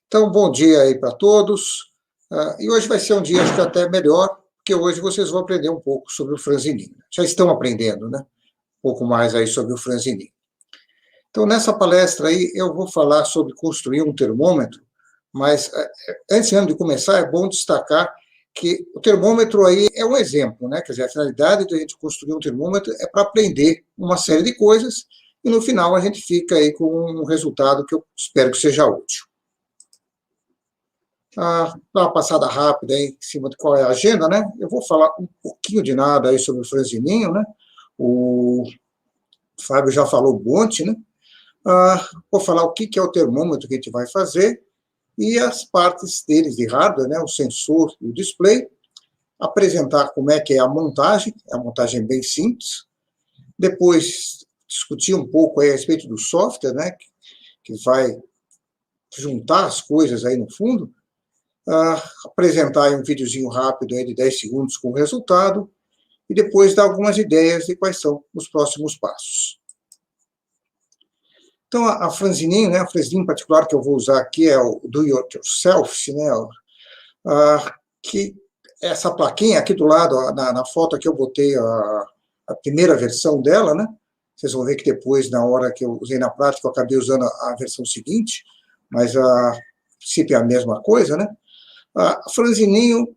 Então, bom dia aí para todos. E hoje vai ser um dia, acho que até melhor, porque hoje vocês vão aprender um pouco sobre o franzininho. Já estão aprendendo, né? Um pouco mais aí sobre o franzininho. Então, nessa palestra aí, eu vou falar sobre construir um termômetro, mas antes de começar, é bom destacar que o termômetro aí é um exemplo, né? Quer dizer, a finalidade de a gente construir um termômetro é para aprender uma série de coisas e no final a gente fica aí com um resultado que eu espero que seja útil. Dar uma passada rápida aí em cima de qual é a agenda, né? Eu vou falar um pouquinho de nada aí sobre o franzininho, né? O Fábio já falou um monte, né? Vou falar o que é o termômetro que a gente vai fazer e as partes deles de hardware, né? O sensor e o display. Apresentar como é que é a montagem bem simples. Depois, discutir um pouco aí a respeito do software, né? Que vai juntar as coisas aí no fundo. Apresentar um videozinho rápido aí de 10 segundos com o resultado e depois dar algumas ideias de quais são os próximos passos. Então, a franzininho, né, a franzininho em particular que eu vou usar aqui é o Do It Yourself, né, que essa plaquinha aqui do lado, na foto aqui eu botei a primeira versão dela, né, vocês vão ver que depois, na hora que eu usei na prática, eu acabei usando a versão seguinte, mas a princípio é a mesma coisa, né. A franzininho,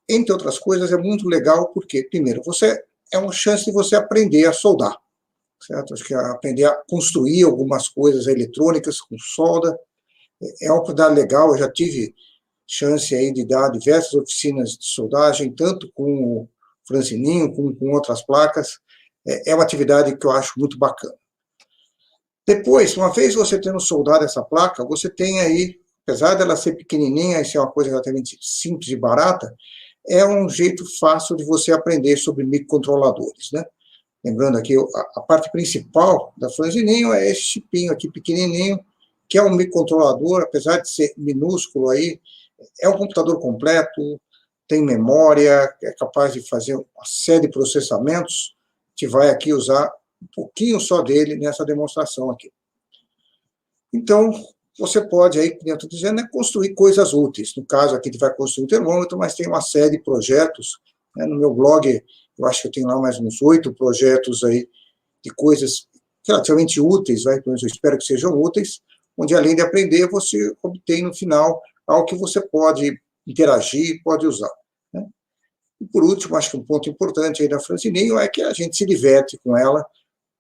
entre outras coisas, é muito legal porque, primeiro, é uma chance de você aprender a soldar, certo? Acho que aprender a construir algumas coisas eletrônicas com solda é uma oportunidade legal. Eu já tive chance aí de dar diversas oficinas de soldagem, tanto com o franzininho como com outras placas. É uma atividade que eu acho muito bacana. Depois, uma vez você tendo soldado essa placa, você tem aí, apesar dela ser pequenininha e ser uma coisa relativamente simples e barata, é um jeito fácil de você aprender sobre microcontroladores, né? Lembrando aqui, a parte principal da franzininho é esse chipinho aqui pequenininho, que é um microcontrolador, apesar de ser minúsculo aí, é um computador completo, tem memória, é capaz de fazer uma série de processamentos. A gente vai aqui usar um pouquinho só dele nessa demonstração aqui. Então, você pode aí, como eu estou dizendo, construir coisas úteis. No caso aqui, a gente vai construir um termômetro, mas tem uma série de projetos, né? No meu blog, eu acho que eu tenho lá mais uns 8 projetos aí de coisas relativamente úteis, pelo menos eu espero que sejam úteis, onde além de aprender, você obtém no final algo que você pode interagir, pode usar, né? E por último, acho que um ponto importante aí da franzininho é que a gente se diverte com ela,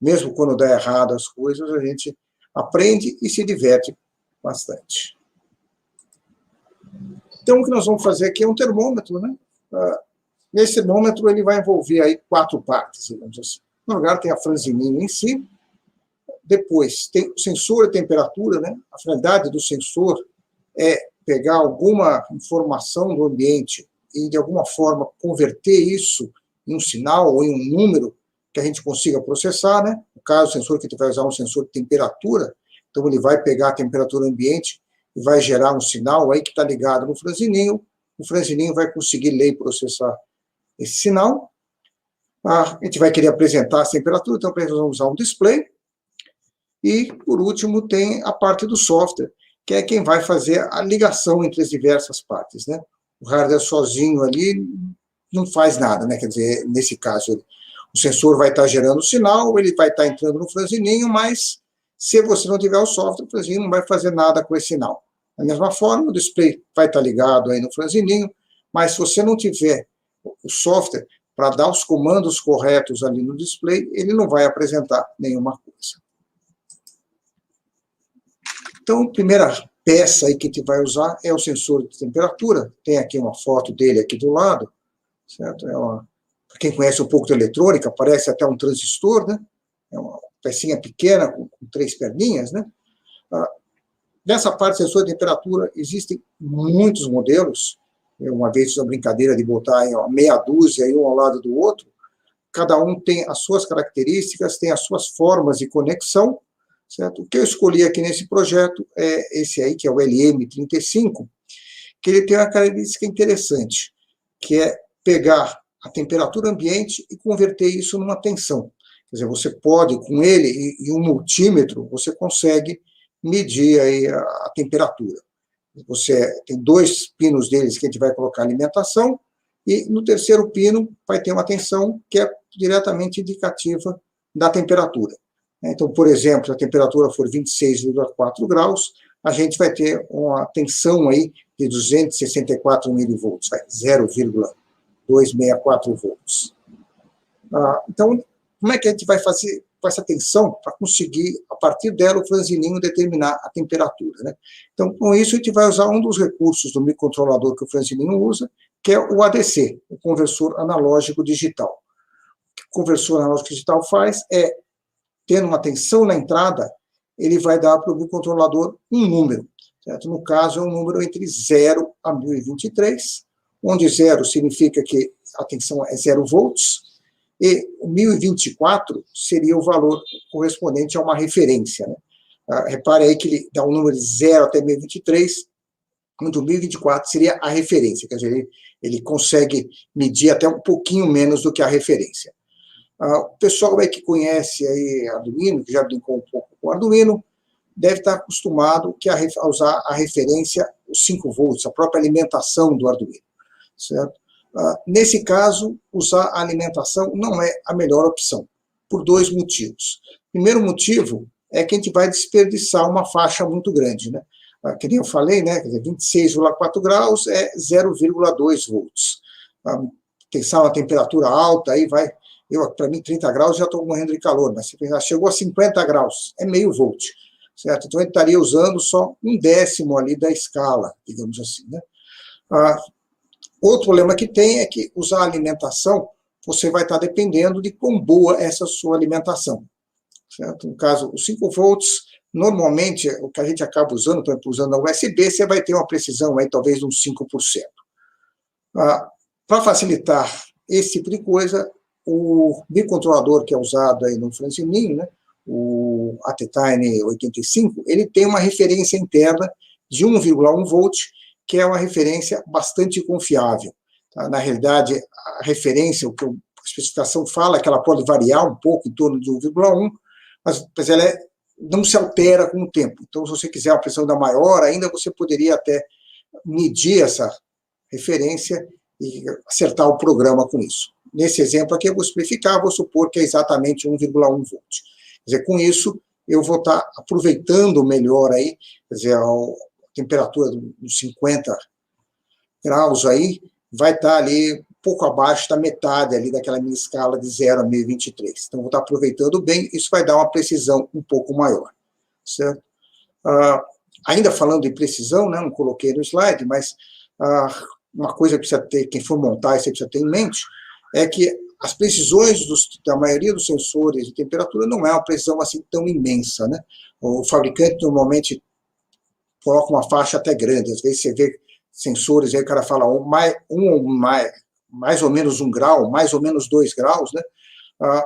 mesmo quando dá errado as coisas, a gente aprende e se diverte bastante. Então, o que nós vamos fazer aqui é um termômetro, né? Nesse termômetro, ele vai envolver aí 4 partes, digamos assim. No lugar tem a franzininho em si, depois tem o sensor de temperatura, né? A finalidade do sensor é pegar alguma informação do ambiente e, de alguma forma, converter isso em um sinal ou em um número que a gente consiga processar, né? No caso, o sensor que a gente vai usar é um sensor de temperatura, então ele vai pegar a temperatura ambiente e vai gerar um sinal aí que está ligado no franzininho, o franzininho vai conseguir ler e processar esse sinal. A gente vai querer apresentar a temperatura, então nós vamos usar um display. E, por último, tem a parte do software, que é quem vai fazer a ligação entre as diversas partes, né? O hardware sozinho ali não faz nada, né? Quer dizer, nesse caso, o sensor vai estar gerando o sinal, ele vai estar entrando no franzininho, mas se você não tiver o software, o franzininho não vai fazer nada com esse sinal. Da mesma forma, o display vai estar ligado aí no franzininho, mas se você não tiver o software para dar os comandos corretos ali no display, ele não vai apresentar nenhuma coisa. Então, a primeira peça aí que a gente vai usar é o sensor de temperatura. Tem aqui uma foto dele aqui do lado, certo? Para quem conhece um pouco de eletrônica, parece até um transistor, né? É uma pecinha pequena com 3 perninhas, né? Nessa parte de sensor de temperatura existem muitos modelos. Eu uma vez fiz uma brincadeira de botar aí, meia dúzia aí, um ao lado do outro. Cada um tem as suas características, tem as suas formas de conexão, certo? O que eu escolhi aqui nesse projeto é esse aí, que é o LM35, que ele tem uma característica interessante, que é pegar a temperatura ambiente e converter isso numa tensão. Quer dizer, você pode, com ele e um multímetro, você consegue medir aí a temperatura. você tem 2 pinos deles que a gente vai colocar alimentação, e no terceiro pino vai ter uma tensão que é diretamente indicativa da temperatura. Então, por exemplo, se a temperatura for 26,4 graus, a gente vai ter uma tensão aí de 264 milivolts, 0,264 volts. Então, como é que a gente vai fazer com essa tensão para conseguir, a partir dela, o franzininho determinar a temperatura, né? Então, com isso, a gente vai usar um dos recursos do microcontrolador que o franzininho usa, que é o ADC, o conversor analógico digital. O que o conversor analógico digital faz é, tendo uma tensão na entrada, ele vai dar para o microcontrolador um número, certo? No caso, é um número entre 0 a 1023, onde 0 significa que a tensão é 0 volts, e o 1024 seria o valor correspondente a uma referência, né? Repare aí que ele dá um número de 0 até 1023, onde o 1024 seria a referência, quer dizer, ele consegue medir até um pouquinho menos do que a referência. O pessoal aí que conhece aí Arduino, que já brincou um pouco com Arduino, deve estar acostumado a usar a referência, os 5 volts, a própria alimentação do Arduino, certo? Nesse caso, usar a alimentação não é a melhor opção, por 2 motivos. Primeiro motivo é que a gente vai desperdiçar uma faixa muito grande, né? Que nem eu falei, né? 26,4 graus é 0,2 volts. Pensar uma temperatura alta, aí vai... Para mim, 30 graus já estou morrendo de calor, mas se pensar, chegou a 50 graus, é meio volt, certo? Então, ele estaria usando só 1/10 ali da escala, digamos assim, né? Outro problema que tem é que usar a alimentação, você vai estar dependendo de quão boa é essa sua alimentação, certo? No caso, os 5 volts, normalmente, o que a gente acaba usando, por exemplo, usando a USB, você vai ter uma precisão aí, talvez, de uns 5%. Para facilitar esse tipo de coisa, o microcontrolador que é usado aí no franzininho, né, o ATtiny 85, ele tem uma referência interna de 1,1 volt, que é uma referência bastante confiável. Tá? Na realidade, a referência, o que a especificação fala, é que ela pode variar um pouco em torno de 1,1, mas ela não se altera com o tempo. Então, se você quiser uma pressão ainda maior, ainda você poderia até medir essa referência e acertar o programa com isso. Nesse exemplo aqui, eu vou simplificar, vou supor que é exatamente 1,1 volt. Quer dizer, com isso, eu vou estar aproveitando melhor aí, quer dizer, a temperatura dos 50 graus aí, vai estar ali um pouco abaixo da metade ali daquela minha escala de 0 a 1023. Então, vou estar aproveitando bem, isso vai dar uma precisão um pouco maior, certo? Ainda falando de precisão, né, não coloquei no slide, mas uma coisa que precisa ter, quem for montar, você precisa ter em mente, é que as precisões da maioria dos sensores de temperatura não é uma precisão assim tão imensa, né? O fabricante normalmente coloca uma faixa até grande, às vezes você vê sensores, aí o cara fala mais ou menos 1 grau, mais ou menos 2 graus, né?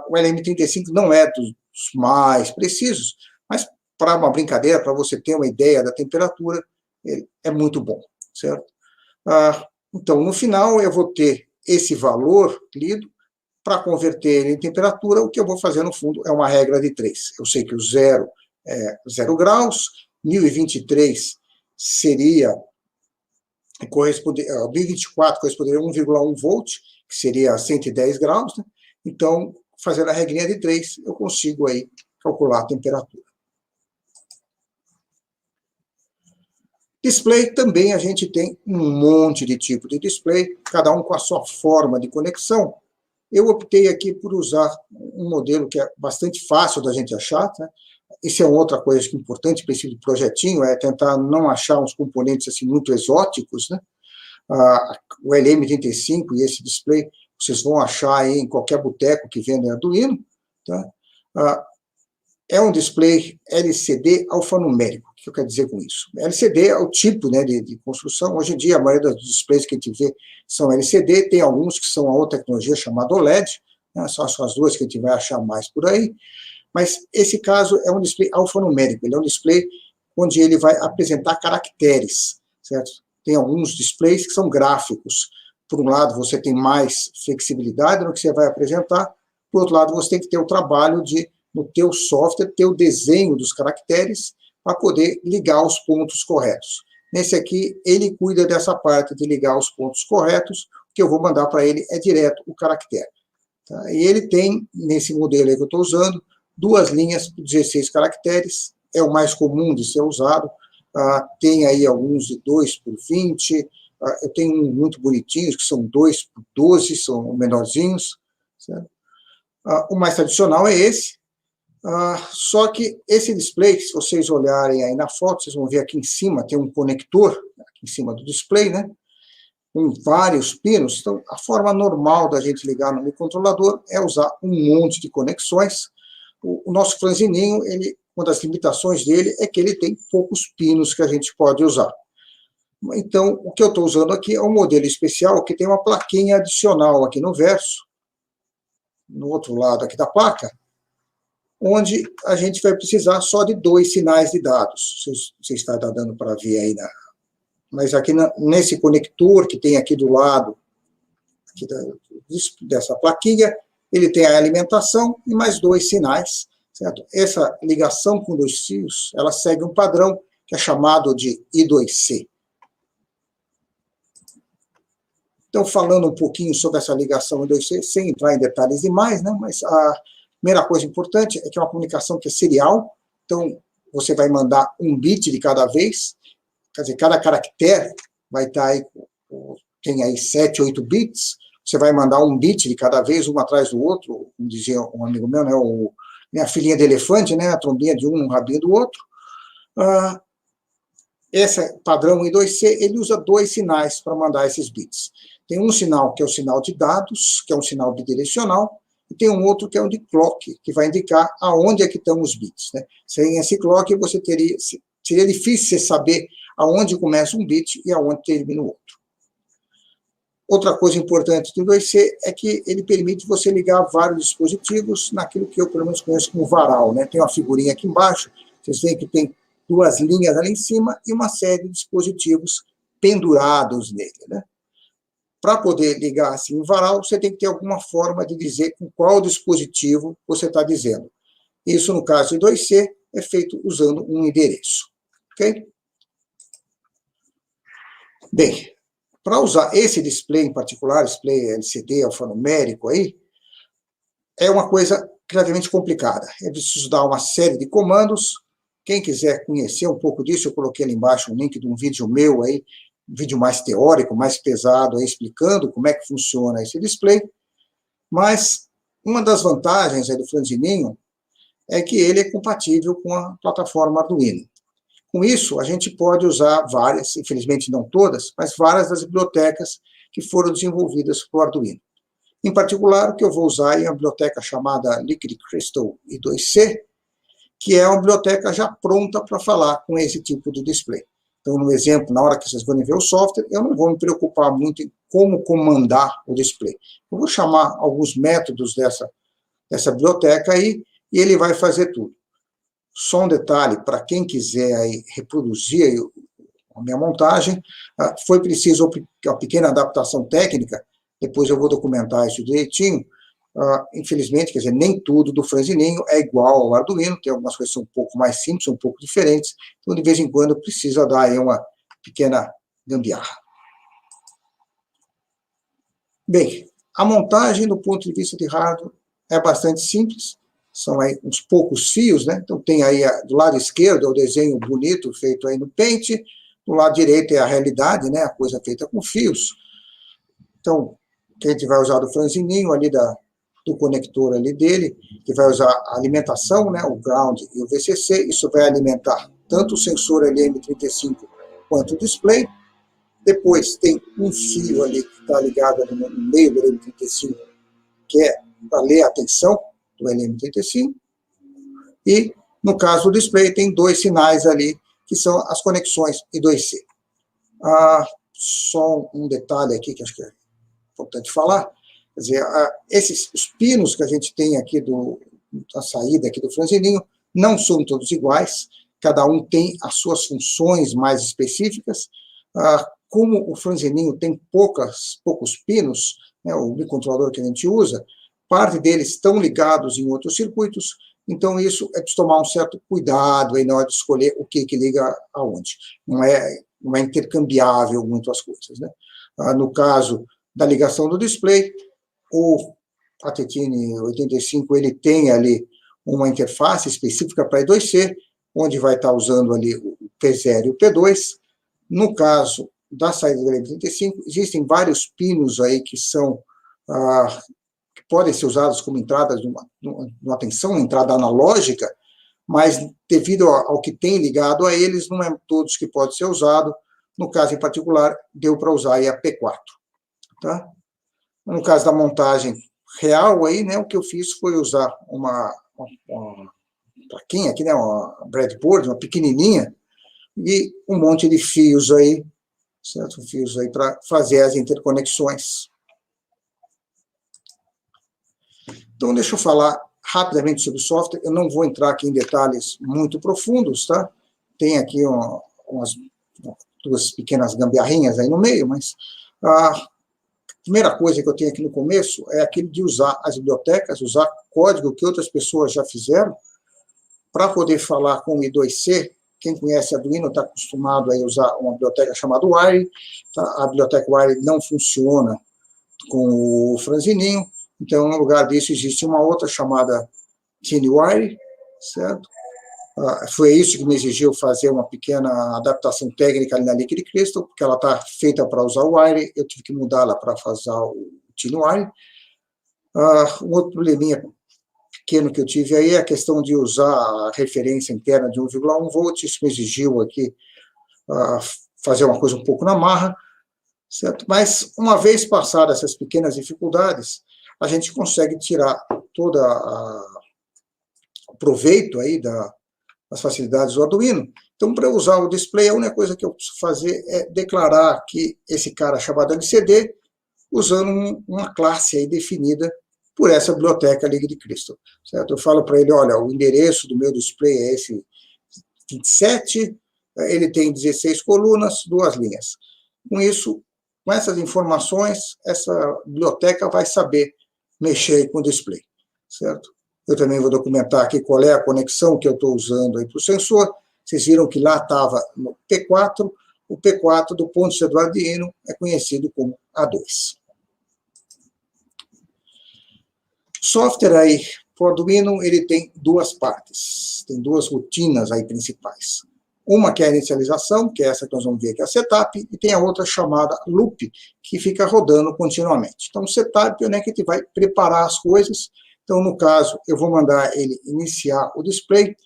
O LM35 não é dos mais precisos, mas para uma brincadeira, para você ter uma ideia da temperatura, ele é muito bom, certo? Então, no final, eu vou ter esse valor lido. Para converter ele em temperatura, o que eu vou fazer, no fundo, é uma regra de 3. Eu sei que o 0 é 0 graus, 1023 seria, 1024 corresponderia a 1,1 volt, que seria 110 graus, né? Então, fazendo a regrinha de 3, eu consigo aí calcular a temperatura. Display, também a gente tem um monte de tipo de display, cada um com a sua forma de conexão. Eu optei aqui por usar um modelo que é bastante fácil da gente achar, né? Isso é outra coisa que é importante para esse tipo de projetinho, é tentar não achar uns componentes assim muito exóticos, né? O LM35 e esse display, vocês vão achar aí em qualquer boteco que venda Arduino, tá? É um display LCD alfanumérico. O que eu quero dizer com isso? LCD é o tipo, né, de construção. Hoje em dia, a maioria dos displays que a gente vê são LCD, tem alguns que são a outra tecnologia chamada OLED, né, são as duas que a gente vai achar mais por aí, mas esse caso é um display alfanumérico, ele é um display onde ele vai apresentar caracteres, certo? Tem alguns displays que são gráficos. Por um lado, você tem mais flexibilidade no que você vai apresentar, por outro lado, você tem que ter o trabalho de, no teu software, ter o desenho dos caracteres para poder ligar os pontos corretos. Nesse aqui, ele cuida dessa parte de ligar os pontos corretos, o que eu vou mandar para ele é direto o caractere. Tá? E ele tem, nesse modelo aí que eu estou usando, 2 linhas por 16 caracteres, é o mais comum de ser usado. Tem aí alguns de 2 por 20, eu tenho uns muito bonitinhos, que são 2 por 12, são menorzinhos. Certo? O mais tradicional é esse, só que esse display, se vocês olharem aí na foto, vocês vão ver aqui em cima, tem um conector, aqui em cima do display, né? Com vários pinos. Então, a forma normal da gente ligar no microcontrolador é usar um monte de conexões. O nosso franzininho, uma das limitações dele é que ele tem poucos pinos que a gente pode usar. Então, o que eu estou usando aqui é um modelo especial que tem uma plaquinha adicional aqui no verso, no outro lado aqui da placa, onde a gente vai precisar só de 2 sinais de dados. Você está dando para ver aí, mas aqui nesse conector que tem aqui do lado aqui dessa plaquinha, ele tem a alimentação e mais 2 sinais. Certo? Essa ligação com 2 fios, ela segue um padrão que é chamado de I2C. Então, falando um pouquinho sobre essa ligação I2C, sem entrar em detalhes demais, né, mas a primeira coisa importante é que é uma comunicação que é serial, então você vai mandar um bit de cada vez, quer dizer, cada caractere vai estar aí, tem aí 7, 8 bits, você vai mandar um bit de cada vez, um atrás do outro, como dizia um amigo meu, né, a filhinha de elefante, né, a trombinha de um rabinho do outro. Esse padrão I2C, ele usa 2 sinais para mandar esses bits. Tem um sinal que é o sinal de dados, que é um sinal bidirecional, e tem um outro que é o de clock, que vai indicar aonde é que estão os bits. Né? Sem esse clock, seria difícil você saber aonde começa um bit e aonde termina o outro. Outra coisa importante do I2C é que ele permite você ligar vários dispositivos naquilo que eu, pelo menos, conheço como varal. Né? Tem uma figurinha aqui embaixo, vocês veem que tem 2 linhas ali em cima e uma série de dispositivos pendurados nele. Né? Para poder ligar assim em varal, você tem que ter alguma forma de dizer com qual dispositivo você está dizendo. Isso, no caso do I2C, é feito usando um endereço. Ok? Bem, para usar esse display em particular, display LCD alfanumérico aí, é uma coisa relativamente complicada. É preciso dar uma série de comandos. Quem quiser conhecer um pouco disso, eu coloquei ali embaixo um link de um vídeo meu aí, um vídeo mais teórico, mais pesado, aí, explicando como é que funciona esse display. Mas uma das vantagens aí do franzininho é que ele é compatível com a plataforma Arduino. Com isso, a gente pode usar várias, infelizmente não todas, mas várias das bibliotecas que foram desenvolvidas para o Arduino. Em particular, o que eu vou usar é uma biblioteca chamada Liquid Crystal I2C, que é uma biblioteca já pronta para falar com esse tipo de display. Então, no exemplo, na hora que vocês forem ver o software, eu não vou me preocupar muito em como comandar o display. Eu vou chamar alguns métodos dessa biblioteca aí, e ele vai fazer tudo. Só um detalhe, para quem quiser aí reproduzir a minha montagem, foi preciso uma pequena adaptação técnica, depois eu vou documentar isso direitinho. Infelizmente, quer dizer, nem tudo do franzininho é igual ao Arduino, tem algumas coisas que são um pouco mais simples, um pouco diferentes, então de vez em quando precisa dar aí uma pequena gambiarra. Bem, a montagem do ponto de vista de hardware é bastante simples, são aí uns poucos fios, né? Então tem aí do lado esquerdo é o desenho bonito feito aí no Paint, do lado direito é a realidade, né? A coisa feita com fios. Então, a gente vai usar do franzininho ali do conector ali dele, que vai usar a alimentação, né? O ground e o VCC, isso vai alimentar tanto o sensor LM35 quanto o display. Depois tem um fio ali que está ligado ali no meio do LM35, que é para ler a tensão do LM35, e no caso do display tem 2 sinais ali, que são as conexões I2C. Só um detalhe aqui que acho que é importante falar, quer dizer, os pinos que a gente tem aqui da saída aqui do franzininho não são todos iguais, cada um tem as suas funções mais específicas. Como o franzininho tem poucos pinos, né, o microcontrolador que a gente usa, parte deles estão ligados em outros circuitos, então isso é preciso tomar um certo cuidado aí na hora de escolher o que liga aonde. Não é não é intercambiável muito as coisas, né? No caso da ligação do display, o Atetine 85 ele tem ali uma interface específica para I2C, onde vai estar usando ali o P0 e o P2. No caso da saída do LM35, existem vários pinos aí que são que podem ser usados como entradas de uma tensão, entrada analógica, mas devido ao que tem ligado a eles, não é todos que pode ser usado. No caso em particular, deu para usar aí a P4. Tá? No caso da montagem real, aí, né, o que eu fiz foi usar uma plaquinha aqui, né, uma breadboard, uma pequenininha, e um monte de fios aí, certo? Fios aí para fazer as interconexões. Então, deixa eu falar rapidamente sobre o software. Eu não vou entrar aqui em detalhes muito profundos, tá? Tem aqui umas duas pequenas gambiarrinhas aí no meio, mas a primeira coisa que eu tenho aqui no começo é aquele de usar as bibliotecas, usar código que outras pessoas já fizeram, para poder falar com o I2C. Quem conhece Arduino está acostumado a usar uma biblioteca chamada Wire. Tá? A biblioteca Wire não funciona com o franzininho, então, no lugar disso, existe uma outra chamada TinyWire, certo? Foi isso que me exigiu fazer uma pequena adaptação técnica ali na Liquid Crystal, porque ela está feita para usar o Wire, eu tive que mudá-la para fazer o TinyWire. Um outro probleminha pequeno que eu tive aí é a questão de usar a referência interna de 1,1 volt, isso me exigiu aqui fazer uma coisa um pouco na marra, certo? Mas, uma vez passadas essas pequenas dificuldades, a gente consegue tirar todo o proveito aí das facilidades do Arduino. Então, para usar o display, a única coisa que eu preciso fazer é declarar aqui esse cara chamado LCD, usando uma classe aí definida por essa biblioteca Liquid Crystal, certo? Eu falo para ele, olha, o endereço do meu display é esse 27, ele tem 16 colunas, 2 linhas. Com isso, com essas informações, essa biblioteca vai saber mexer com o display, certo? Eu também vou documentar aqui qual é a conexão que eu estou usando aí para o sensor. Vocês viram que lá estava no P4, o P4 do ponto de vista do Arduino é conhecido como A2. Software aí, o Arduino, ele tem duas partes, tem duas rotinas aí principais. Uma que é a inicialização, que é essa que nós vamos ver, que é a setup, e tem a outra chamada loop, que fica rodando continuamente. Então, o setup é, né, que a gente vai preparar as coisas. Então, no caso, eu vou mandar ele iniciar o display.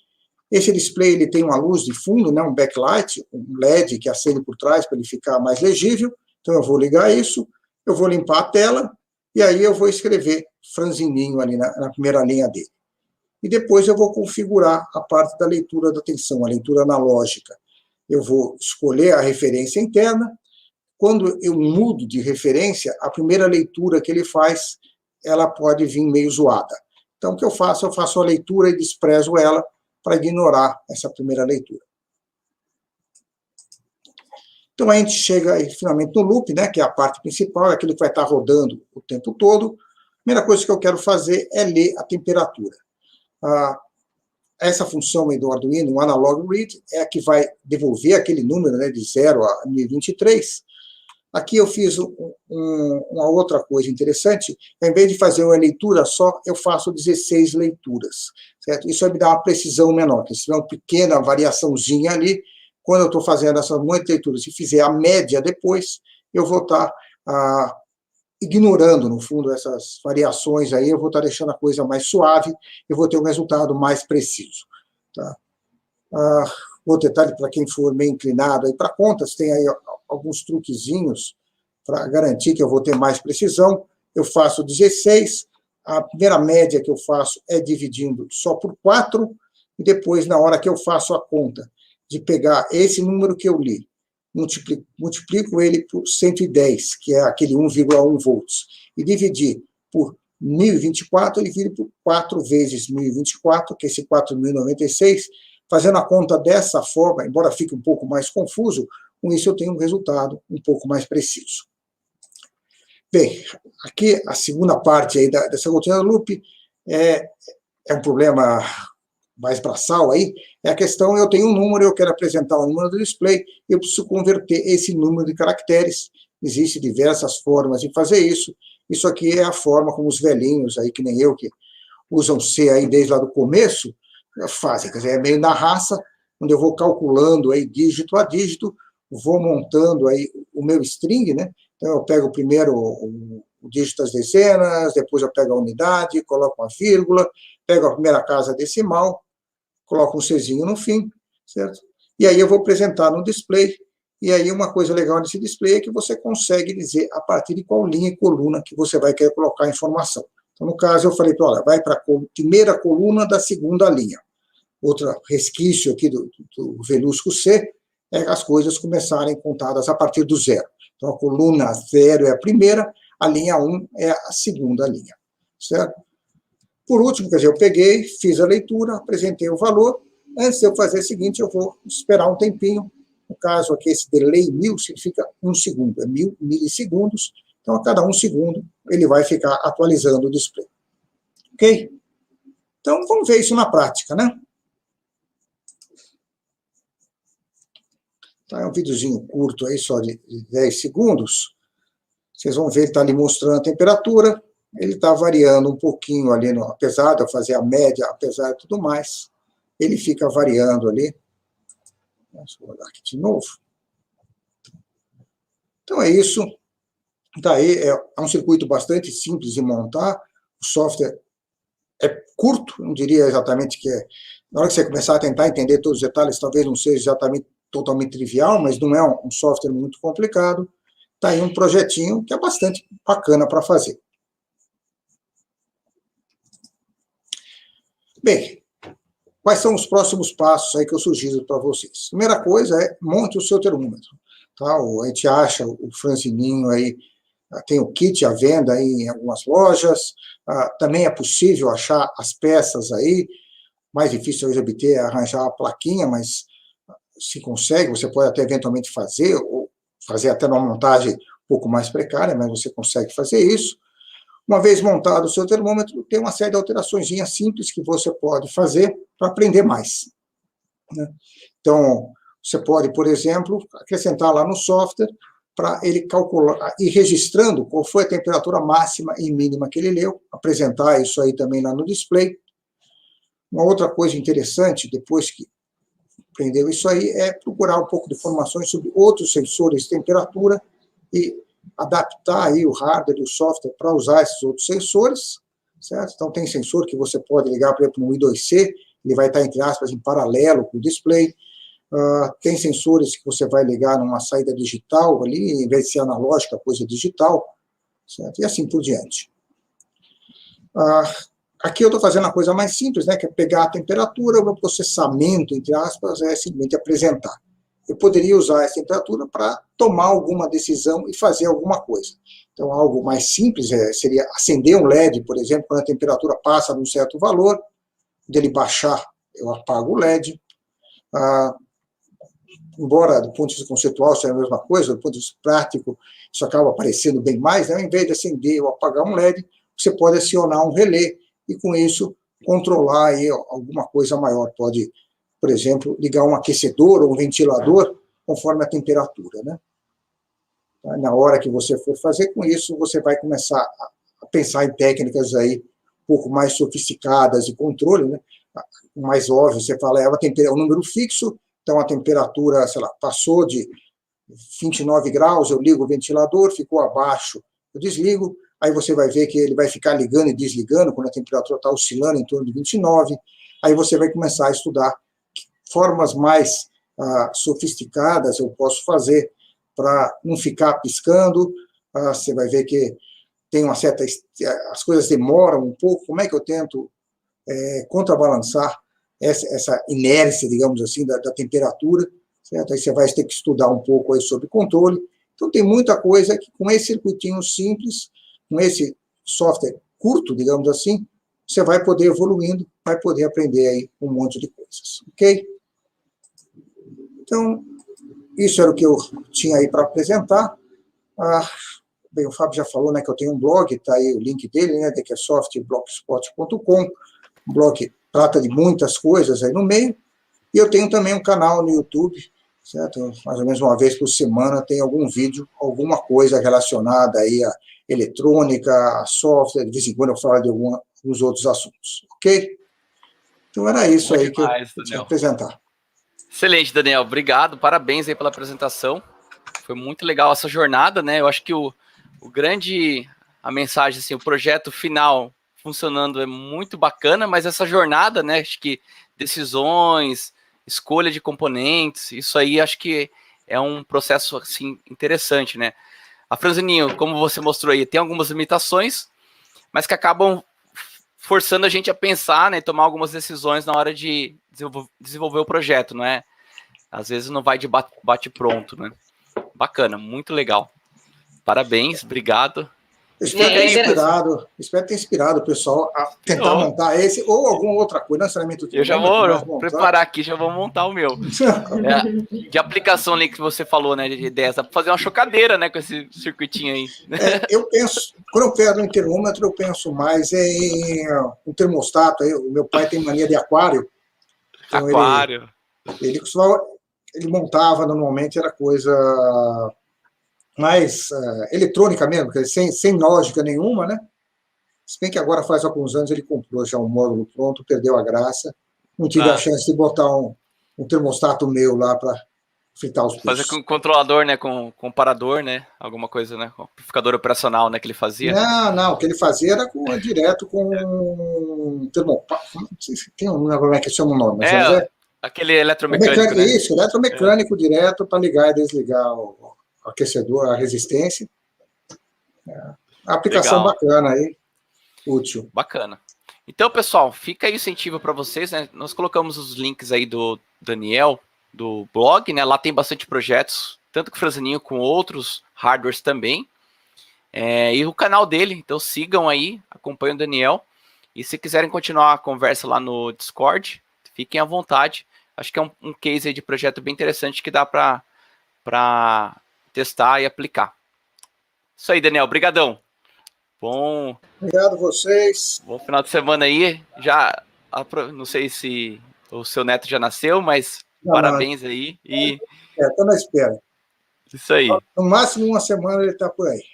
Esse display ele tem uma luz de fundo, né, um backlight, um LED que acende por trás para ele ficar mais legível. Então, eu vou ligar isso, eu vou limpar a tela, e aí eu vou escrever franzininho ali na primeira linha dele. E depois eu vou configurar a parte da leitura da tensão, a leitura analógica. Eu vou escolher a referência interna. Quando eu mudo de referência, a primeira leitura que ele faz, ela pode vir meio zoada. Então, o que eu faço? Eu faço a leitura e desprezo ela para ignorar essa primeira leitura. Então, a gente chega aí, finalmente no loop, né, que é a parte principal, é aquilo que vai estar rodando o tempo todo. A primeira coisa que eu quero fazer é ler a temperatura. Essa função aí do Arduino, o analog read, é a que vai devolver aquele número, né, de 0 a 1023. Aqui eu fiz uma outra coisa interessante. Em vez de fazer uma leitura só, eu faço 16 leituras, certo? Isso vai me dar uma precisão menor, porque se tiver uma pequena variaçãozinha ali, quando eu estou fazendo essas muitas leituras, se fizer a média depois, eu vou estar ignorando, no fundo, essas variações aí, eu vou estar deixando a coisa mais suave, eu vou ter um resultado mais preciso. Tá? Outro detalhe, para quem for meio inclinado aí para contas, tem aí alguns truquezinhos para garantir que eu vou ter mais precisão. Eu faço 16, a primeira média que eu faço é dividindo só por 4, e depois, na hora que eu faço a conta de pegar esse número que eu li, multiplico ele por 110, que é aquele 1,1 volts, e dividir por 1024, ele vira por 4 vezes 1024, que é esse 4.096, fazendo a conta dessa forma, embora fique um pouco mais confuso, com isso eu tenho um resultado um pouco mais preciso. Bem, aqui a segunda parte aí dessa rotina loop é um problema mais braçal aí, é a questão, eu tenho um número, eu quero apresentar o número do display, eu preciso converter esse número de caracteres, existem diversas formas de fazer isso, isso aqui é a forma como os velhinhos aí, que nem eu, que usam C aí desde lá do começo, fazem, quer dizer, é meio na raça, onde eu vou calculando aí dígito a dígito, vou montando aí o meu string, né? Então eu pego primeiro o dígito das dezenas, depois eu pego a unidade, coloco uma vírgula, pego a primeira casa decimal, coloco um Czinho no fim, certo? E aí eu vou apresentar no display, e aí uma coisa legal nesse display é que você consegue dizer a partir de qual linha e coluna que você vai querer colocar a informação. Então, no caso, eu falei, olha, vai para a primeira coluna da segunda linha. Outro resquício aqui do Velusco C é as coisas começarem contadas a partir do zero. Então, a coluna 0 é a primeira, a linha 1 é a segunda linha, certo? Por último, quer dizer, eu peguei, fiz a leitura, apresentei o valor. Antes de eu fazer o seguinte, eu vou esperar um tempinho. No caso aqui, esse delay 1000 significa 1 segundo, é 1000 milissegundos. Então, a cada 1 segundo, ele vai ficar atualizando o display. Ok? Então, vamos ver isso na prática, né? Então, é um videozinho curto aí, só de 10 segundos. Vocês vão ver, ele está ali mostrando a temperatura. Ele está variando um pouquinho ali, apesar de eu fazer a média, apesar de tudo mais, ele fica variando ali. Deixa eu olhar aqui de novo. Então é isso. Daí é um circuito bastante simples de montar. O software é curto, não diria exatamente que é. Na hora que você começar a tentar entender todos os detalhes, talvez não seja exatamente totalmente trivial, mas não é um software muito complicado. Está aí um projetinho que é bastante bacana para fazer. Bem, quais são os próximos passos aí que eu sugiro para vocês? Primeira coisa é monte o seu termômetro. Tá? A gente acha o Francininho aí, tem o kit à venda aí em algumas lojas, também é possível achar as peças aí, mais difícil de obter é arranjar a plaquinha, mas se consegue, você pode até eventualmente fazer, ou fazer até numa montagem um pouco mais precária, mas você consegue fazer isso. Uma vez montado o seu termômetro, tem uma série de alterações simples que você pode fazer para aprender mais, né? Então, você pode, por exemplo, acrescentar lá no software para ele calcular, ir registrando qual foi a temperatura máxima e mínima que ele leu, apresentar isso aí também lá no display. Uma outra coisa interessante, depois que aprendeu isso aí, é procurar um pouco de informações sobre outros sensores de temperatura e adaptar aí o hardware e o software para usar esses outros sensores, certo? Então, tem sensor que você pode ligar, por exemplo, no I2C, ele vai estar, entre aspas, em paralelo com o display. Tem sensores que você vai ligar numa saída digital ali, em vez de ser analógica, coisa digital, certo? E assim por diante. Aqui eu estou fazendo a coisa mais simples, né, que é pegar a temperatura, o meu processamento, entre aspas, é simplesmente apresentar. Eu poderia usar essa temperatura para tomar alguma decisão e fazer alguma coisa. Então, algo mais simples seria acender um LED, por exemplo, quando a temperatura passa de um certo valor, dele baixar, eu apago o LED. Embora, do ponto de vista conceitual, seja a mesma coisa, do ponto de vista prático, isso acaba aparecendo bem mais, né? Ao invés de acender ou apagar um LED, você pode acionar um relé e, com isso, controlar aí alguma coisa maior. Pode, por exemplo, ligar um aquecedor ou um ventilador conforme a temperatura, né? Na hora que você for fazer com isso, você vai começar a pensar em técnicas aí um pouco mais sofisticadas de controle, né? Mais óbvio, você fala, é um número fixo, então a temperatura, sei lá, passou de 29 graus, eu ligo o ventilador, ficou abaixo, eu desligo, aí você vai ver que ele vai ficar ligando e desligando quando a temperatura está oscilando em torno de 29, aí você vai começar a estudar formas mais sofisticadas eu posso fazer para não ficar piscando. Você vai ver que tem uma certa... as coisas demoram um pouco, como é que eu tento contrabalançar essa inércia, digamos assim, da temperatura, certo? Aí você vai ter que estudar um pouco aí sobre controle. Então, tem muita coisa que, com esse circuitinho simples, com esse software curto, digamos assim, você vai poder evoluindo, vai poder aprender aí um monte de coisas, ok? Então, isso era o que eu tinha aí para apresentar. Bem, o Fábio já falou, né, que eu tenho um blog, está aí o link dele, né, DQSoft, blogspot.com, um blog trata de muitas coisas aí no meio, e eu tenho também um canal no YouTube, certo? Mais ou menos uma vez por semana tem algum vídeo, alguma coisa relacionada aí a eletrônica, a software, de vez em quando eu falo de alguns outros assuntos, ok? Então era isso Bom aí que eu demais, tinha que Daniel. apresentar. Excelente, Daniel. Obrigado. Parabéns aí pela apresentação. Foi muito legal essa jornada, né? Eu acho que a mensagem, assim, o projeto final funcionando é muito bacana, mas essa jornada, né? Acho que decisões, escolha de componentes, isso aí acho que é um processo, assim, interessante, né? A Franzininho, como você mostrou aí, tem algumas limitações, mas que acabam forçando a gente a pensar, né? Tomar algumas decisões na hora de desenvolver o projeto, não é? Às vezes não vai de bate pronto, né? Bacana, muito legal. Parabéns, obrigado. Espero ter inspirado o pessoal a tentar montar esse ou alguma outra coisa, não necessariamente o Eu já termômetro, mas vou montar. preparar aqui, já vou montar o meu. De aplicação ali que você falou, né, de ideias, dá para fazer uma chocadeira, né, com esse circuitinho aí. Eu penso, quando eu pego um termômetro, eu penso mais em um termostato. Aí, o meu pai tem mania de aquário, então Aquário. ele montava normalmente, era coisa mais eletrônica mesmo, sem lógica nenhuma, né? Se bem que agora faz alguns anos ele comprou já um módulo pronto, perdeu a graça. Não tive a chance de botar um termostato meu lá para fritar os Fazer peixes. com controlador, né, com comparador, né, alguma coisa, né, com amplificador operacional, né, que ele fazia. Não, o que ele fazia era direto com um termopato, não sei se tem como é que chama o nome, mas aquele eletromecânico, né? Isso, eletromecânico direto para ligar e desligar o aquecedor, a resistência. A aplicação Legal. bacana aí, útil. Bacana. Então, pessoal, fica aí o incentivo para vocês, né? Nós colocamos os links aí do Daniel, do blog, né? Lá tem bastante projetos, tanto com o Franzininho, com outros hardwares também. E o canal dele, então sigam aí, acompanhem o Daniel. E se quiserem continuar a conversa lá no Discord, fiquem à vontade. Acho que é um case aí de projeto bem interessante que dá para testar e aplicar. Isso aí, Daniel. Brigadão. Bom. Obrigado a vocês. Bom final de semana aí. Já não sei se o seu neto já nasceu, mas parabéns aí. Estou na espera. Isso aí. No máximo uma semana ele está por aí.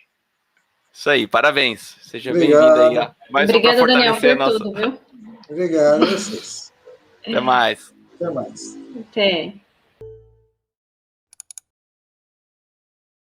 Isso aí, parabéns. Seja bem-vindo aí. Mais Obrigada, Daniel, por tudo, viu? Obrigado a vocês. Até mais. Até mais. Até.